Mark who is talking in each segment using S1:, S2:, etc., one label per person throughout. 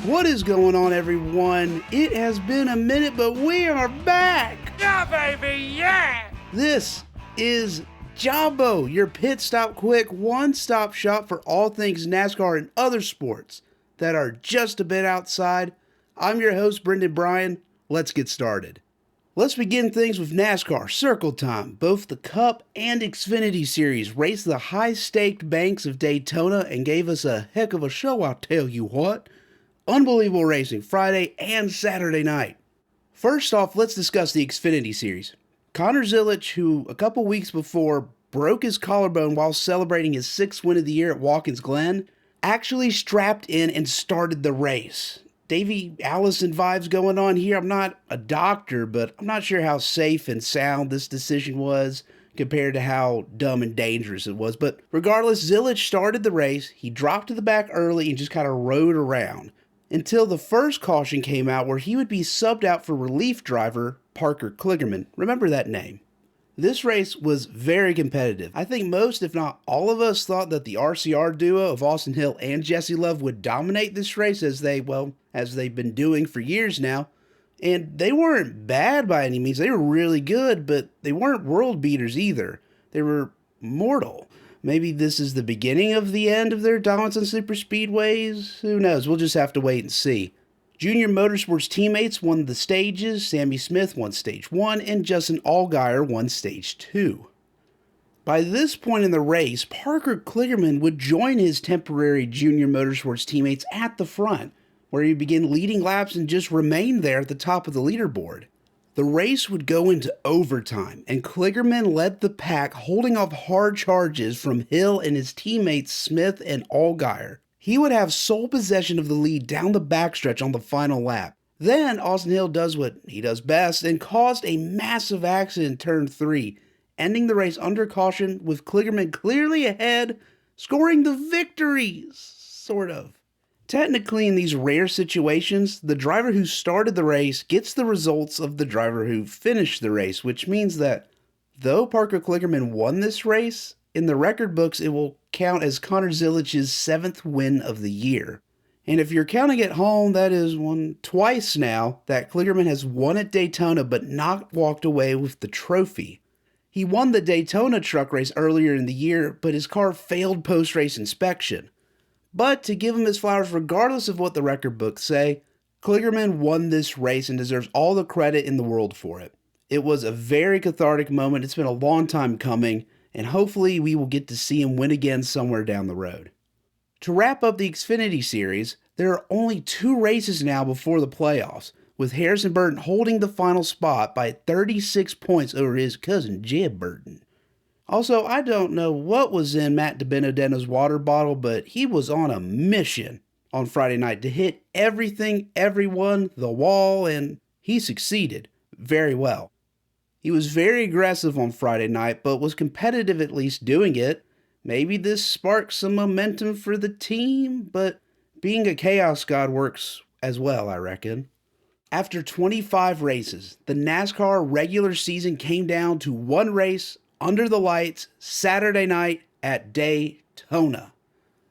S1: What is going on, everyone? It has been a minute, but we are back!
S2: Yeah, baby, yeah!
S1: This is JABO, your pit stop quick one-stop shop for all things NASCAR and other sports that are just a bit outside. I'm your host, Brendan Bryan. Let's get started. Let's begin things with NASCAR Circle Time. Both the Cup and Xfinity Series raced the high-staked banks of Daytona and gave us a heck of a show, I'll tell you what. Unbelievable racing Friday and Saturday night. First off, let's discuss the Xfinity Series. Connor Zilisch, who a couple weeks before broke his collarbone while celebrating his 6th win of the year at Watkins Glen, actually strapped in and started the race. Davey Allison vibes going on here. I'm not a doctor, but I'm not sure how safe and sound this decision was compared to how dumb and dangerous it was. But regardless, Zilisch started the race. He dropped to the back early and just kind of rode around until the first caution came out where he would be subbed out for relief driver Parker Kligerman. Remember that name. This race was very competitive. I think most, if not all of us, thought that the RCR duo of Austin Hill and Jesse Love would dominate this race as they've been doing for years now. And they weren't bad by any means. They were really good, but they weren't world beaters either. They were mortal. Maybe this is the beginning of the end of their dominance on super speedways. Who knows? We'll just have to wait and see. Junior Motorsports teammates won the stages. Sammy Smith won Stage 1, and Justin Allgaier won Stage 2. By this point in the race, Parker Kligerman would join his temporary Junior Motorsports teammates at the front, where he began leading laps and just remained there at the top of the leaderboard. The race would go into overtime, and Kligerman led the pack, holding off hard charges from Hill and his teammates Smith and Allgaier. He would have sole possession of the lead down the backstretch on the final lap. Then Austin Hill does what he does best and caused a massive accident in turn 3, ending the race under caution with Kligerman clearly ahead, scoring the victory, sort of. Technically, in these rare situations, the driver who started the race gets the results of the driver who finished the race, which means that though Parker Kligerman won this race, in the record books, it will count as Connor Zilisch's 7th win of the year. And if you're counting at home, that is twice now that Kligerman has won at Daytona but not walked away with the trophy. He won the Daytona truck race earlier in the year, but his car failed post-race inspection. But to give him his flowers, regardless of what the record books say, Kligerman won this race and deserves all the credit in the world for it. It was a very cathartic moment. It's been a long time coming, and hopefully we will get to see him win again somewhere down the road. To wrap up the Xfinity Series, there are only 2 races now before the playoffs, with Harrison Burton holding the final spot by 36 points over his cousin Jeb Burton. Also, I don't know what was in Matt DiBenedetto's water bottle, but he was on a mission on Friday night to hit everything, everyone, the wall, and he succeeded very well. He was very aggressive on Friday night, but was competitive at least doing it. Maybe this sparks some momentum for the team, but being a chaos god works as well, I reckon. After 25 races, the NASCAR regular season came down to one race under the lights Saturday night at Daytona.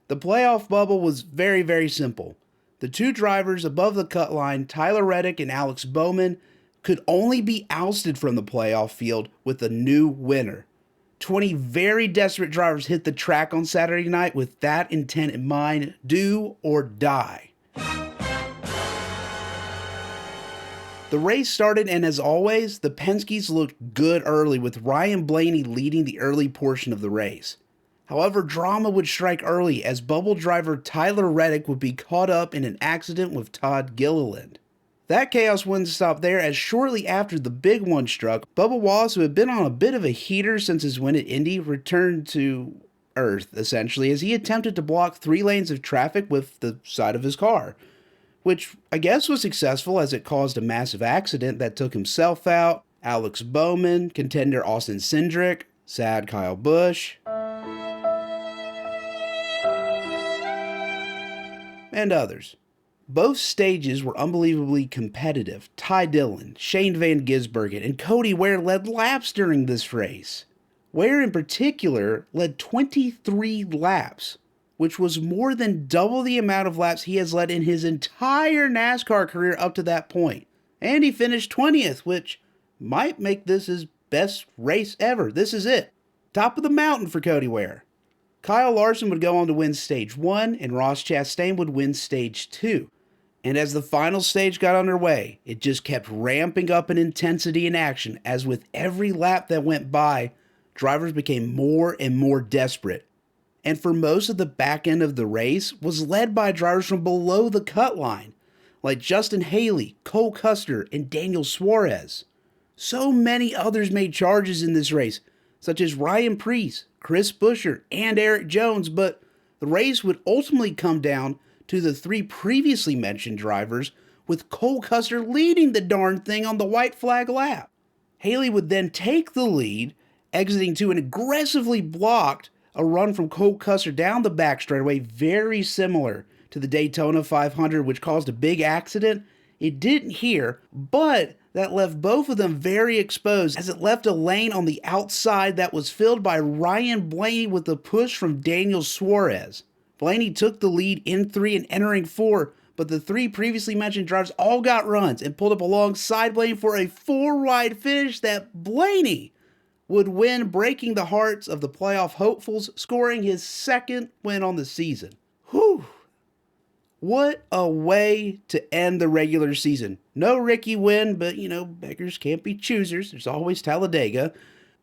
S1: The playoff bubble was very, very simple. The 2 drivers above the cut line, Tyler Reddick and Alex Bowman, could only be ousted from the playoff field with a new winner. 20 very desperate drivers hit the track on Saturday night with that intent in mind: do or die. The race started, and as always, the Penske's looked good early, with Ryan Blaney leading the early portion of the race. However, drama would strike early as Bubble driver Tyler Reddick would be caught up in an accident with Todd Gilliland. That chaos wouldn't stop there, as shortly after the big one struck, Bubba Wallace, who had been on a bit of a heater since his win at Indy, returned to Earth, essentially, as he attempted to block 3 lanes of traffic with the side of his car, which I guess was successful as it caused a massive accident that took himself out, Alex Bowman, contender Austin Cindric, sad Kyle Busch, and others. Both stages were unbelievably competitive. Ty Dillon, Shane Van Gisbergen, and Cody Ware led laps during this race. Ware in particular led 23 laps. which was more than double the amount of laps he has led in his entire NASCAR career up to that point. And he finished 20th, which might make this his best race ever. This is it. Top of the mountain for Cody Ware. Kyle Larson would go on to win Stage 1, and Ross Chastain would win Stage 2. And as the final stage got underway, it just kept ramping up in intensity and action, as with every lap that went by, drivers became more and more desperate. And for most of the back end of the race was led by drivers from below the cut line, like Justin Haley, Cole Custer, and Daniel Suarez. So many others made charges in this race, such as Ryan Preece, Chris Buescher, and Eric Jones, but the race would ultimately come down to the three previously mentioned drivers, with Cole Custer leading the darn thing on the white flag lap. Haley would then take the lead, exiting to an aggressively blocked a run from Cole Custer down the back straightaway, very similar to the Daytona 500, which caused a big accident. It didn't here, but that left both of them very exposed, as it left a lane on the outside that was filled by Ryan Blaney with a push from Daniel Suarez. Blaney took the lead in 3 and entering 4, but the three previously mentioned drivers all got runs and pulled up alongside Blaney for a 4-wide finish that Blaney would win, breaking the hearts of the playoff hopefuls, scoring his second win on the season. Whew! What a way to end the regular season. No Ricky win, but beggars can't be choosers. There's always Talladega.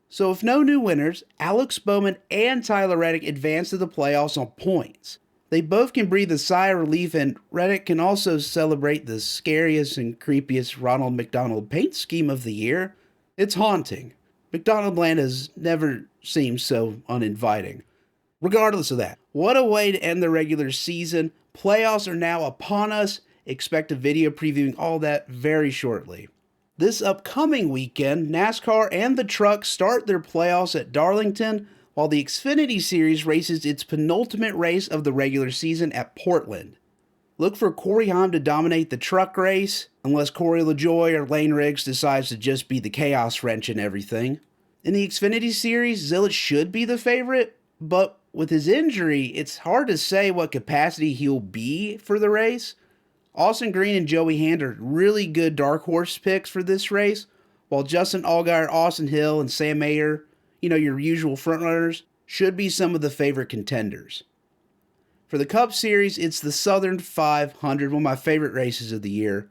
S1: So if no new winners, Alex Bowman and Tyler Reddick advance to the playoffs on points. They both can breathe a sigh of relief, and Reddick can also celebrate the scariest and creepiest Ronald McDonald paint scheme of the year. It's haunting. McDonald Land has never seemed so uninviting. Regardless of that, what a way to end the regular season. Playoffs are now upon us. Expect a video previewing all that very shortly. This upcoming weekend, NASCAR and the Truck start their playoffs at Darlington, while the Xfinity Series races its penultimate race of the regular season at Portland. Look for Corey Haim to dominate the truck race, unless Corey LaJoie or Lane Riggs decides to just be the chaos wrench in everything. In the Xfinity Series, Zillett should be the favorite, but with his injury, it's hard to say what capacity he'll be for the race. Austin Green and Joey Hand are really good dark horse picks for this race, while Justin Allgaier, Austin Hill, and Sam Mayer, your usual frontrunners, should be some of the favorite contenders. For the Cup Series, it's the Southern 500, one of my favorite races of the year.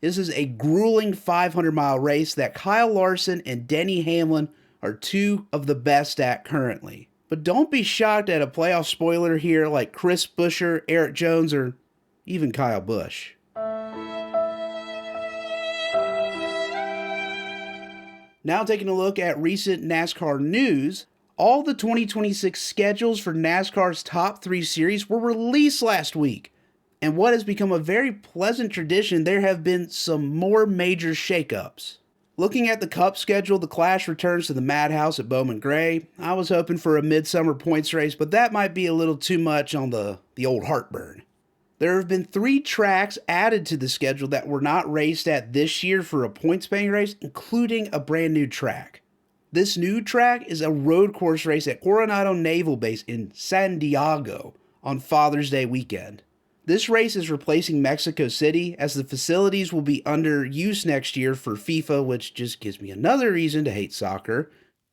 S1: This is a grueling 500-mile race that Kyle Larson and Denny Hamlin are two of the best at currently. But don't be shocked at a playoff spoiler here like Chris Buescher, Eric Jones, or even Kyle Busch. Now taking a look at recent NASCAR news, all the 2026 schedules for NASCAR's top 3 series were released last week. And what has become a very pleasant tradition, there have been some more major shakeups. Looking at the Cup schedule, the Clash returns to the Madhouse at Bowman Gray. I was hoping for a midsummer points race, but that might be a little too much on the old heartburn. There have been 3 tracks added to the schedule that were not raced at this year for a points-paying race, including a brand new track. This new track is a road course race at Coronado Naval Base in San Diego on Father's Day weekend. This race is replacing Mexico City, as the facilities will be under use next year for FIFA, which just gives me another reason to hate soccer.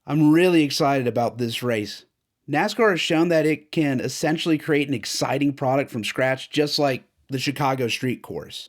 S1: I'm really excited about this race. NASCAR has shown that it can essentially create an exciting product from scratch, just like the Chicago Street Course.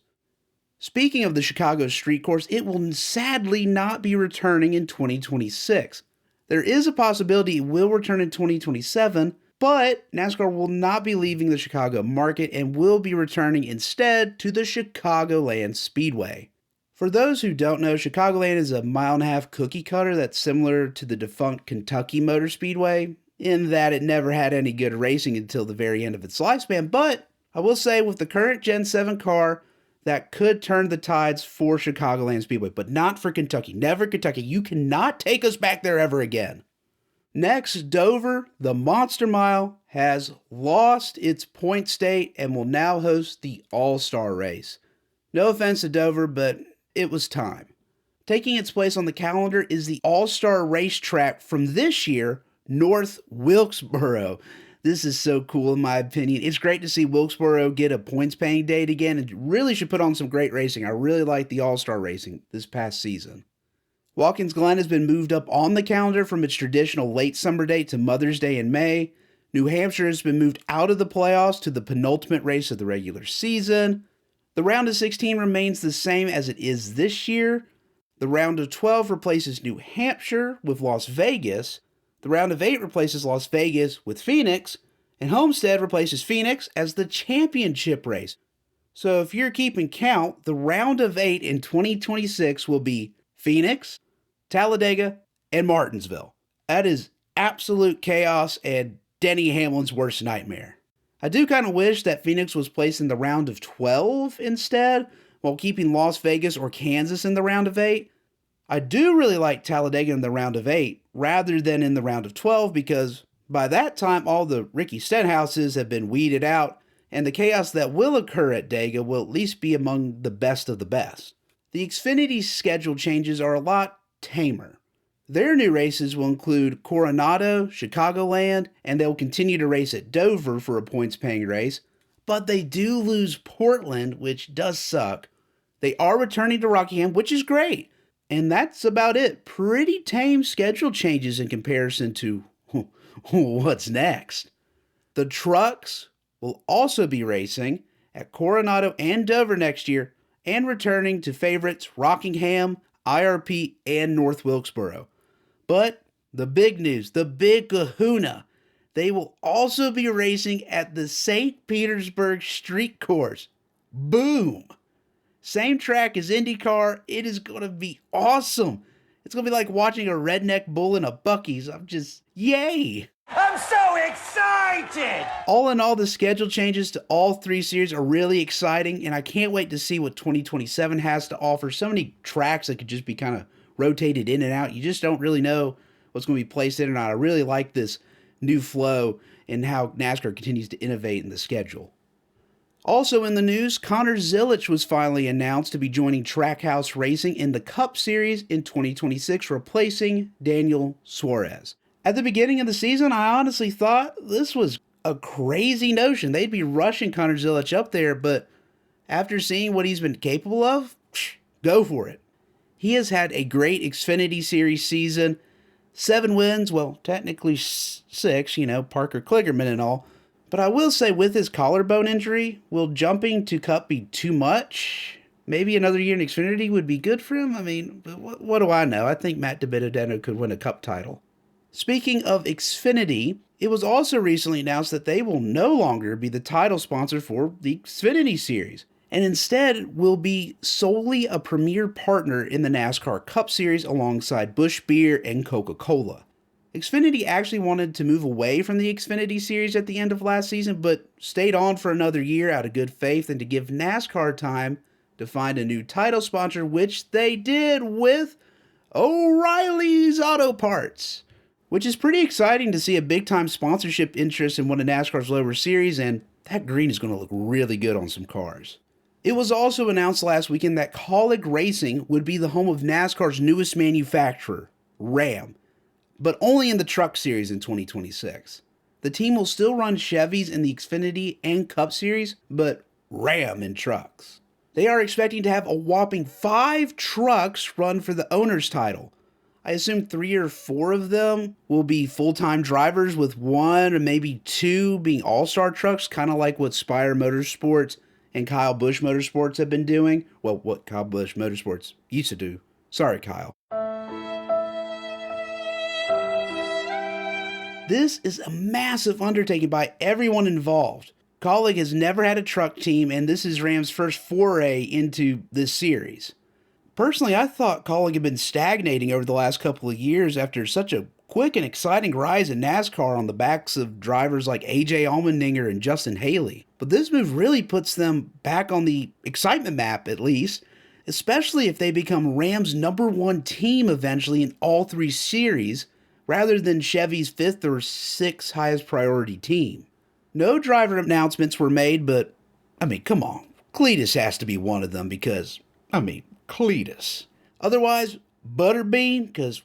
S1: Speaking of the Chicago Street Course, it will sadly not be returning in 2026. There is a possibility it will return in 2027, but NASCAR will not be leaving the Chicago market and will be returning instead to the Chicagoland Speedway. For those who don't know, Chicagoland is a 1.5-mile cookie cutter that's similar to the defunct Kentucky Motor Speedway, in that it never had any good racing until the very end of its lifespan, but I will say with the current Gen 7 car, that could turn the tides for Chicagoland Speedway, but not for Kentucky. Never Kentucky. You cannot take us back there ever again. Next, Dover, the Monster Mile, has lost its point state and will now host the All-Star race. No offense to Dover, but it was time. Taking its place on the calendar is the All-Star racetrack from this year, North Wilkesboro. This is so cool in my opinion. It's great to see Wilkesboro get a points paying date again and really should put on some great racing. I really like the All-Star racing this past season. Watkins Glen has been moved up on the calendar from its traditional late summer date to Mother's Day in May. New Hampshire has been moved out of the playoffs to the penultimate race of the regular season. The round of 16 remains the same as it is this year. The round of 12 replaces New Hampshire with Las Vegas. The round of 8 replaces Las Vegas with Phoenix. And Homestead replaces Phoenix as the championship race. So if you're keeping count, the round of 8 in 2026 will be Phoenix, Talladega, and Martinsville. That is absolute chaos and Denny Hamlin's worst nightmare. I do kind of wish that Phoenix was placed in the round of 12 instead, while keeping Las Vegas or Kansas in the round of 8. I do really like Talladega in the round of 8 rather than in the round of 12 because by that time all the Ricky Stenhouses have been weeded out and the chaos that will occur at Dega will at least be among the best of the best. The Xfinity schedule changes are a lot tamer. Their new races will include Coronado, Chicagoland, and they'll continue to race at Dover for a points-paying race, but they do lose Portland, which does suck. They are returning to Rockingham, which is great, and that's about it. Pretty tame schedule changes in comparison to what's next. The trucks will also be racing at Coronado and Dover next year, and returning to favorites Rockingham, IRP, and North Wilkesboro. But the big news, the big kahuna, they will also be racing at the St. Petersburg Street Course. Boom! Same track as IndyCar. It is going to be awesome. It's going to be like watching a redneck bull in a Buc-ee's. I'm just, yay!
S2: I'm so excited!
S1: All in all, the schedule changes to all 3 series are really exciting, and I can't wait to see what 2027 has to offer. So many tracks that could just be kind of rotated in and out. You just don't really know what's going to be placed in or not. I really like this new flow and how NASCAR continues to innovate in the schedule. Also in the news, Connor Zilisch was finally announced to be joining Trackhouse Racing in the Cup Series in 2026, replacing Daniel Suarez. At the beginning of the season, I honestly thought this was a crazy notion. They'd be rushing Connor Zilisch up there, but after seeing what he's been capable of, go for it. He has had a great Xfinity Series season. 7 wins, well, technically 6, Parker Kligerman and all. But I will say with his collarbone injury, will jumping to Cup be too much? Maybe another year in Xfinity would be good for him? I mean, what do I know? I think Matt DiBenedetto could win a Cup title. Speaking of Xfinity, it was also recently announced that they will no longer be the title sponsor for the Xfinity Series, and instead will be solely a premier partner in the NASCAR Cup Series alongside Busch Beer and Coca-Cola. Xfinity actually wanted to move away from the Xfinity Series at the end of last season, but stayed on for another year out of good faith and to give NASCAR time to find a new title sponsor, which they did with O'Reilly's Auto Parts, which is pretty exciting to see a big-time sponsorship interest in one of NASCAR's lower series, and that green is going to look really good on some cars. It was also announced last weekend that Kaulig Racing would be the home of NASCAR's newest manufacturer, Ram, but only in the Truck Series in 2026. The team will still run Chevys in the Xfinity and Cup Series, but Ram in trucks. They are expecting to have a whopping 5 trucks run for the owner's title. I assume 3 or 4 of them will be full-time drivers, with 1 or maybe 2 being all-star trucks, kind of like what Spire Motorsports and Kyle Busch Motorsports have been doing. Well, what Kyle Busch Motorsports used to do. Sorry, Kyle. This is a massive undertaking by everyone involved. Kaulig has never had a truck team, and this is Ram's first foray into this series. Personally, I thought Kaulig had been stagnating over the last couple of years after such a quick and exciting rise in NASCAR on the backs of drivers like AJ Allmendinger and Justin Haley. But this move really puts them back on the excitement map, at least, especially if they become Ram's #1 team eventually in all 3 series, rather than Chevy's 5th or 6th highest priority team. No driver announcements were made, but, come on. Cletus has to be one of them because, Cletus. Otherwise, Butterbean, because,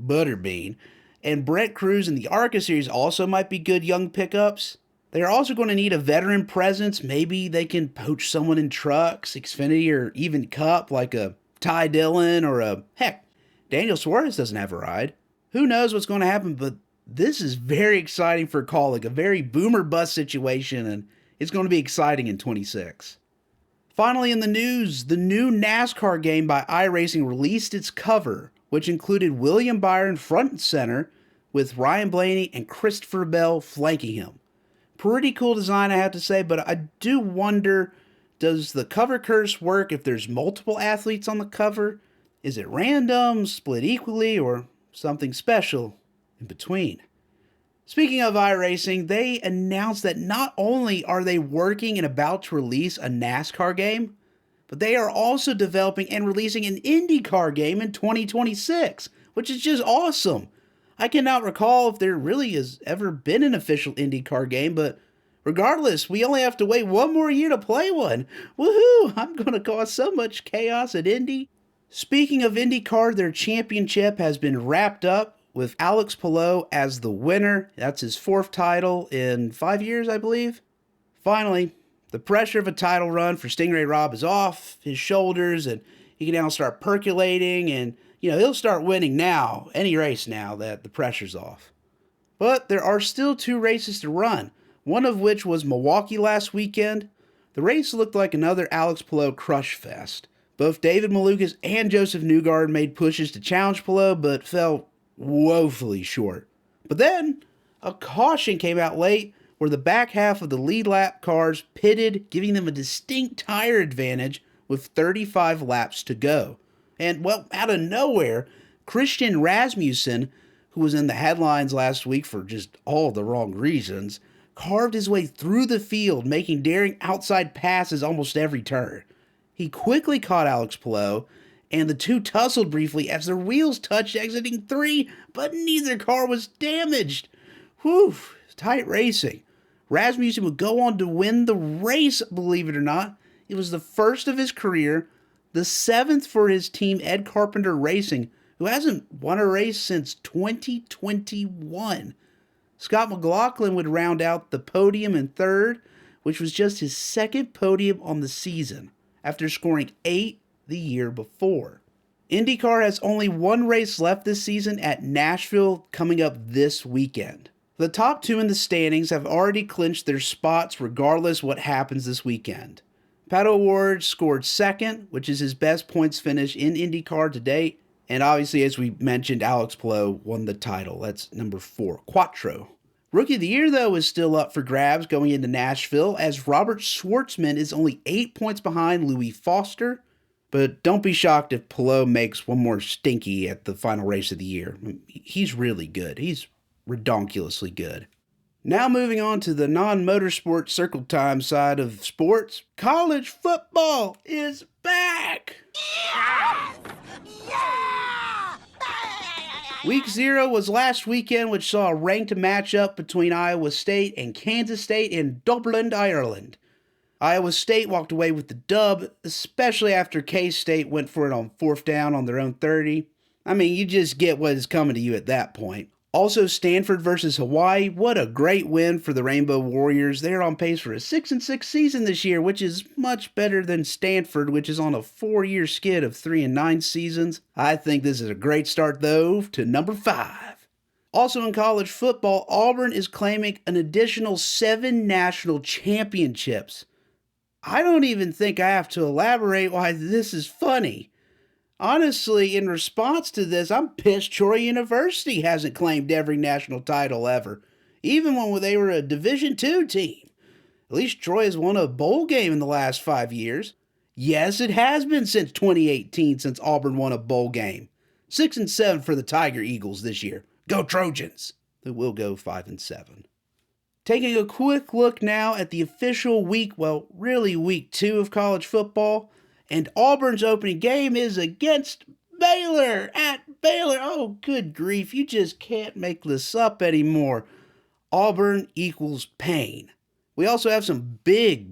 S1: Butterbean, And Brent Cruz in the ARCA series also might be good young pickups. They're also going to need a veteran presence. Maybe they can poach someone in trucks, Xfinity, or even Cup like a Ty Dillon or heck, Daniel Suarez doesn't have a ride. Who knows what's going to happen, but this is very exciting for Kaulig, a very boomer bust situation, and it's going to be exciting in 26. Finally in the news, the new NASCAR game by iRacing released its cover, which included William Byron front and center with Ryan Blaney and Christopher Bell flanking him. Pretty cool design, I have to say, but I do wonder, does the cover curse work if there's multiple athletes on the cover? Is it random, split equally, or something special in between? Speaking of iRacing, they announced that not only are they working and about to release a NASCAR game, but they are also developing and releasing an IndyCar game in 2026, which is just awesome. I cannot recall if there really has ever been an official IndyCar game, but regardless, we only have to wait one more year to play one. Woohoo! I'm going to cause so much chaos at Indy. Speaking of IndyCar, their championship has been wrapped up with Alex Palou as the winner. That's his 4th title in 5 years, I believe. Finally, the pressure of a title run for Stingray Robb is off his shoulders, and he can now start percolating, and he'll start winning now, any race now that the pressure's off. But there are still 2 races to run, one of which was Milwaukee last weekend. The race looked like another Alex Palou crush fest. Both David Malukas and Joseph Newgarden made pushes to challenge Palou, but fell woefully short. But then, a caution came out late where the back half of the lead lap cars pitted, giving them a distinct tire advantage with 35 laps to go. And, well, out of nowhere, Christian Rasmussen, who was in the headlines last week for just all the wrong reasons, carved his way through the field, making daring outside passes almost every turn. He quickly caught Alex Palou, and the two tussled briefly as their wheels touched exiting 3, but neither car was damaged. Whew, tight racing. Rasmussen would go on to win the race, believe it or not. It was the first of his career, the 7th for his team, Ed Carpenter Racing, who hasn't won a race since 2021. Scott McLaughlin would round out the podium in 3rd, which was just his 2nd podium on the season, after scoring 8 the year before. IndyCar has only 1 race left this season at Nashville coming up this weekend. The top 2 in the standings have already clinched their spots regardless what happens this weekend. Pato O'Ward scored 2nd, which is his best points finish in IndyCar to date. And obviously, as we mentioned, Alex Palou won the title. That's number 4, Quattro. Rookie of the Year, though, is still up for grabs going into Nashville, as Robert Schwartzman is only 8 points behind Louis Foster. But don't be shocked if Palou makes one more stinky at the final race of the year. He's really good. He's redonkulously good. Now moving on to the non-motorsport circle time side of sports, college football is back! Week 0 was last weekend, which saw a ranked matchup between Iowa State and Kansas State in Dublin, Ireland. Iowa State walked away with the dub, especially after K-State went for it on 4th down on their own 30. I mean, you just get what is coming to you at that point. Also, Stanford versus Hawaii. What a great win for the Rainbow Warriors. They're on pace for a 6-6 season this year, which is much better than Stanford, which is on a 4-year skid of 3-9 seasons. I think this is a great start, though, to number 5. Also in college football, Auburn is claiming an additional 7 national championships. I don't even think I have to elaborate why this is funny. Honestly, in response to this, I'm pissed Troy University hasn't claimed every national title ever, even when they were a Division II team. At least Troy has won a bowl game in the last 5 years. Yes, it has been since 2018 since Auburn won a bowl game. 6-7 for the Tiger Eagles this year. Go Trojans! They will go 5-7. Taking a quick look now at the official week 2 of college football. And Auburn's opening game is against Baylor, at Baylor. Oh, good grief, you just can't make this up anymore. Auburn equals pain. We also have some big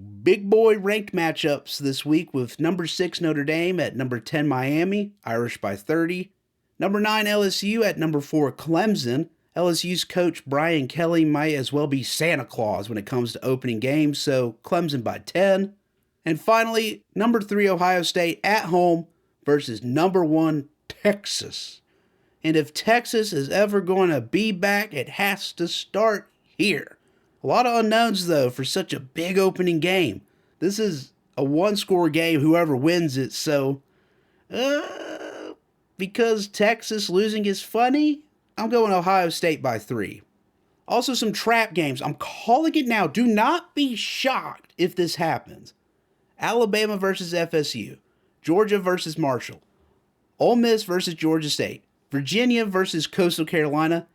S1: boy ranked matchups this week with number 6 Notre Dame at number 10 Miami, Irish by 30. Number 9 LSU at number 4 Clemson. LSU's coach Brian Kelly might as well be Santa Claus when it comes to opening games, so Clemson by 10. And finally, number 3 Ohio State at home versus number 1 Texas. And if Texas is ever going to be back, it has to start here. A lot of unknowns, though, for such a big opening game. This is a one-score game, whoever wins it, so... because Texas losing is funny, I'm going Ohio State by 3. Also, some trap games. I'm calling it now. Do not be shocked if this happens. Alabama versus FSU. Georgia versus Marshall. Ole Miss versus Georgia State. Virginia versus Coastal Carolina.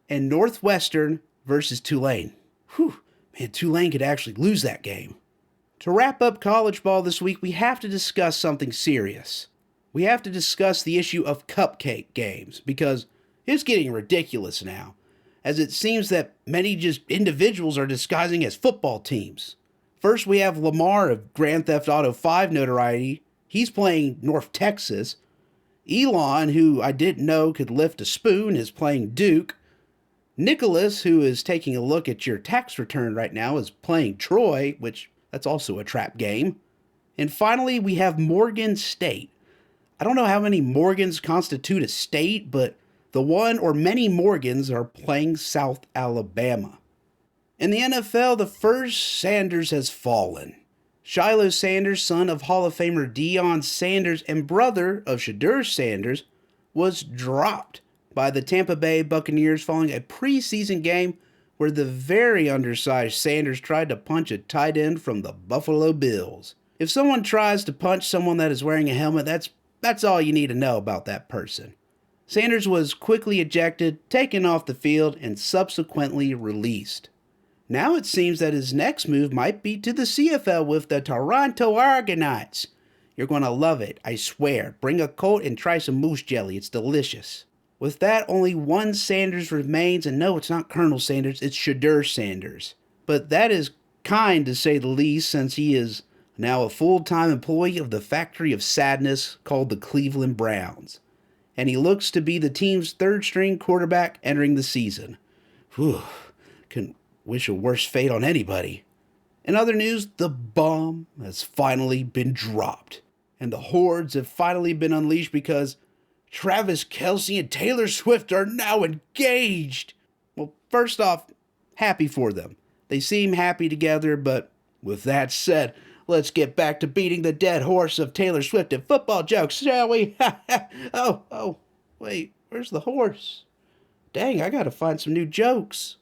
S1: And Northwestern versus Tulane. Whew, man, Tulane could actually lose that game. To wrap up college ball this week, we have to discuss something serious. We have to discuss the issue of cupcake games, because it's getting ridiculous now, as it seems that many just individuals are disguising as football teams. First, we have Lamar of Grand Theft Auto 5 notoriety. He's playing North Texas. Elon, who I didn't know could lift a spoon, is playing Duke. Nicholas, who is taking a look at your tax return right now, is playing Troy, which that's also a trap game. And finally, we have Morgan State. I don't know how many Morgans constitute a state, but the one or many Morgans are playing South Alabama. In the NFL, the first Sanders has fallen. Shiloh Sanders, son of Hall of Famer Deion Sanders and brother of Shadur Sanders, was dropped by the Tampa Bay Buccaneers following a preseason game where the very undersized Sanders tried to punch a tight end from the Buffalo Bills. If someone tries to punch someone that is wearing a helmet, that's all you need to know about that person. Sanders was quickly ejected, taken off the field, and subsequently released. Now it seems that his next move might be to the CFL with the Toronto Argonauts. You're going to love it, I swear. Bring a coat and try some moose jelly, it's delicious. With that, only one Sanders remains, and no, it's not Colonel Sanders, it's Shadur Sanders. But that is kind to say the least, since he is now a full-time employee of the Factory of Sadness called the Cleveland Browns. And he looks to be the team's third-string quarterback entering the season. Whew, couldn't wish a worse fate on anybody. In other news, the bomb has finally been dropped. And the hordes have finally been unleashed because Travis Kelce and Taylor Swift are now engaged. Well, first off, happy for them. They seem happy together, but with that said, let's get back to beating the dead horse of Taylor Swift and football jokes, shall we? Oh, wait, where's the horse? Dang, I gotta find some new jokes.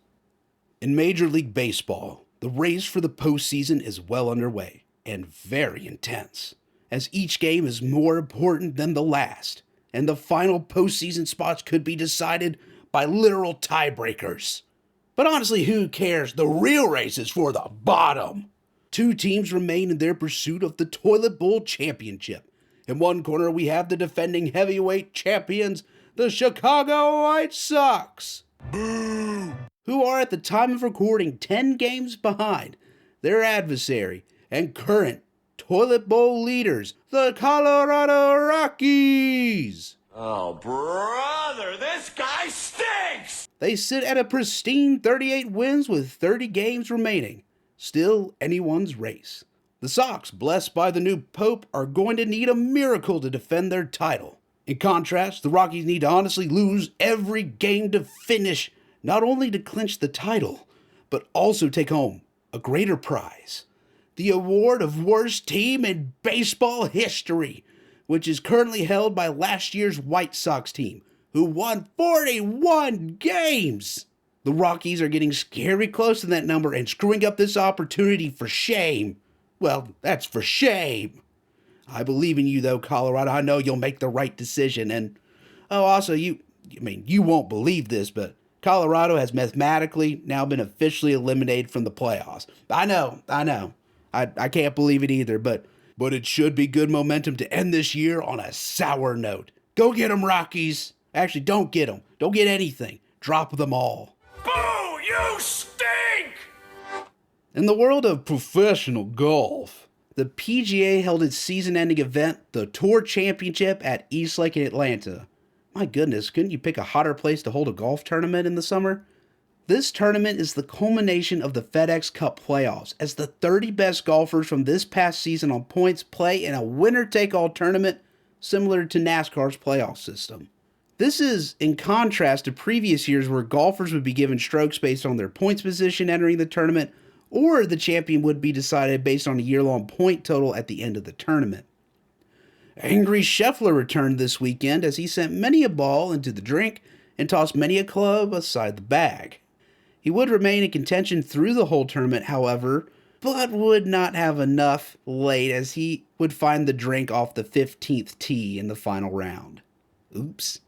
S1: In Major League Baseball, the race for the postseason is well underway and very intense, as each game is more important than the last, and the final postseason spots could be decided by literal tiebreakers. But honestly, who cares? The real race is for the bottom. Two teams remain in their pursuit of the Toilet Bowl championship. In one corner, we have the defending heavyweight champions, the Chicago White Sox. Boo! Who are at the time of recording 10 games behind their adversary and current Toilet Bowl leaders, the Colorado Rockies.
S2: Oh, brother, this guy stinks!
S1: They sit at a pristine 38 wins with 30 games remaining. Still anyone's race. The Sox, blessed by the new Pope, are going to need a miracle to defend their title. In contrast, the Rockies need to honestly lose every game to finish, not only to clinch the title, but also take home a greater prize. The award of worst team in baseball history, which is currently held by last year's White Sox team, who won 41 games. The Rockies are getting scary close to that number and screwing up this opportunity for shame. Well, that's for shame. I believe in you though, Colorado. I know you'll make the right decision. And, also, you won't believe this, but Colorado has mathematically now been officially eliminated from the playoffs. I know. I can't believe it either, but it should be good momentum to end this year on a sour note. Go get them, Rockies. Actually, don't get them. Don't get anything. Drop them all.
S2: Boo! You stink!
S1: In the world of professional golf, the PGA held its season-ending event, the Tour Championship at East Lake in Atlanta. My goodness, couldn't you pick a hotter place to hold a golf tournament in the summer? This tournament is the culmination of the FedEx Cup playoffs, as the 30 best golfers from this past season on points play in a winner-take-all tournament similar to NASCAR's playoff system. This is in contrast to previous years where golfers would be given strokes based on their points position entering the tournament, or the champion would be decided based on a year-long point total at the end of the tournament. Angry Scheffler returned this weekend as he sent many a ball into the drink and tossed many a club aside the bag. He would remain in contention through the whole tournament, however, but would not have enough late as he would find the drink off the 15th tee in the final round. Oops.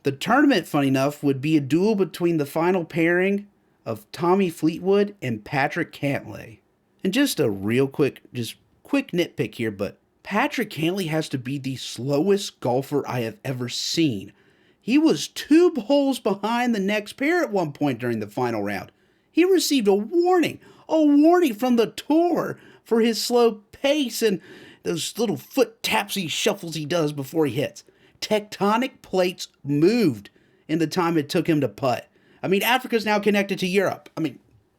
S1: The tournament, funny enough, would be a duel between the final pairing of Tommy Fleetwood and Patrick Cantlay. And just a real quick nitpick here, but Patrick Cantlay has to be the slowest golfer I have ever seen. He was 2 holes behind the next pair at one point during the final round. He received a warning from the tour for his slow pace and those little foot taps he shuffles he does before he hits. Tectonic plates moved in the time it took him to putt. Africa's now connected to Europe.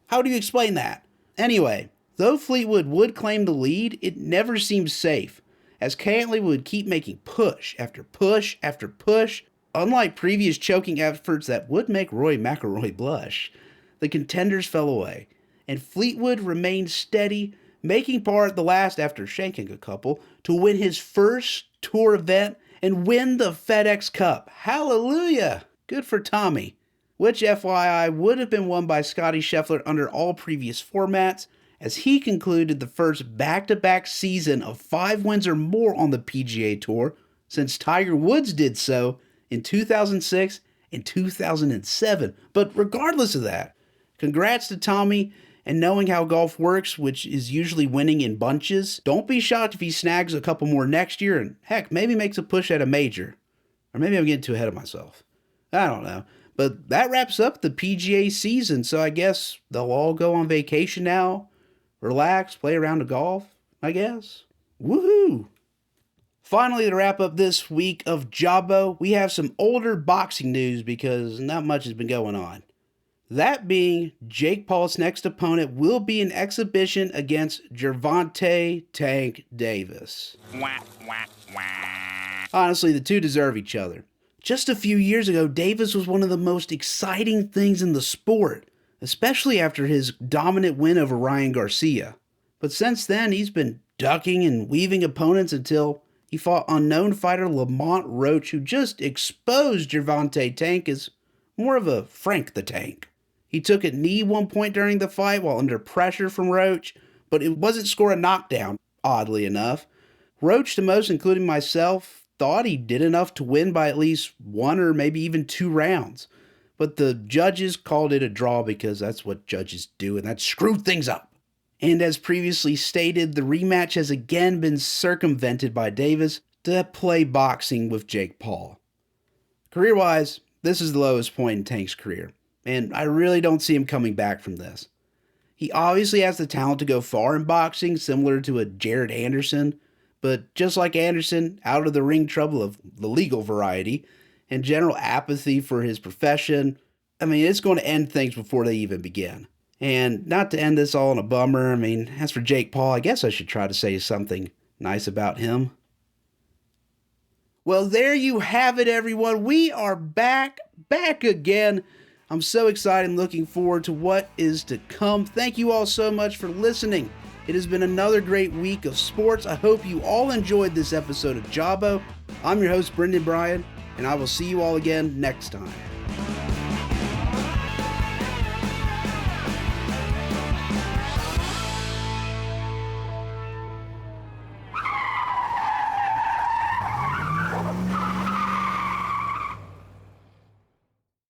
S1: How do you explain that? Anyway, though Fleetwood would claim the lead, it never seemed safe, as Cantlay would keep making push after push after push. Unlike previous choking efforts that would make Rory McIlroy blush, the contenders fell away, and Fleetwood remained steady, making par at the last after shanking a couple to win his first tour event and win the FedEx Cup. Hallelujah! Good for Tommy, which FYI would have been won by Scottie Scheffler under all previous formats, as he concluded the first back-to-back season of 5 wins or more on the PGA Tour since Tiger Woods did so in 2006 and 2007. But regardless of that, congrats to Tommy, and knowing how golf works, which is usually winning in bunches, don't be shocked if he snags a couple more next year and heck, maybe makes a push at a major. Or maybe I'm getting too ahead of myself. I don't know. But that wraps up the PGA season, so I guess they'll all go on vacation now, relax, play a round of golf, I guess. Woohoo! Finally, to wrap up this week of JABO, we have some older boxing news because not much has been going on. That being, Jake Paul's next opponent will be an exhibition against Gervonta Tank Davis. Honestly, the two deserve each other. Just a few years ago, Davis was one of the most exciting things in the sport, especially after his dominant win over Ryan Garcia. But since then, he's been ducking and weaving opponents until he fought unknown fighter Lamont Roach, who just exposed Gervonta Tank as more of a Frank the Tank. He took a knee one point during the fight while under pressure from Roach, but it wasn't score a knockdown, oddly enough. Roach, to most, including myself, thought he did enough to win by at least 1 or maybe even 2 rounds. But the judges called it a draw because that's what judges do, and that screwed things up. And as previously stated, the rematch has again been circumvented by Davis to play boxing with Jake Paul. Career-wise, this is the lowest point in Tank's career, and I really don't see him coming back from this. He obviously has the talent to go far in boxing, similar to a Jared Anderson, but just like Anderson, out of the ring trouble of the legal variety, and general apathy for his profession, it's going to end things before they even begin. And not to end this all in a bummer, as for Jake Paul, I guess I should try to say something nice about him. Well, there you have it, everyone. We are back again. I'm so excited and looking forward to what is to come. Thank you all so much for listening. It has been another great week of sports. I hope you all enjoyed this episode of JABO. I'm your host, Brendan Bryan, and I will see you all again next time.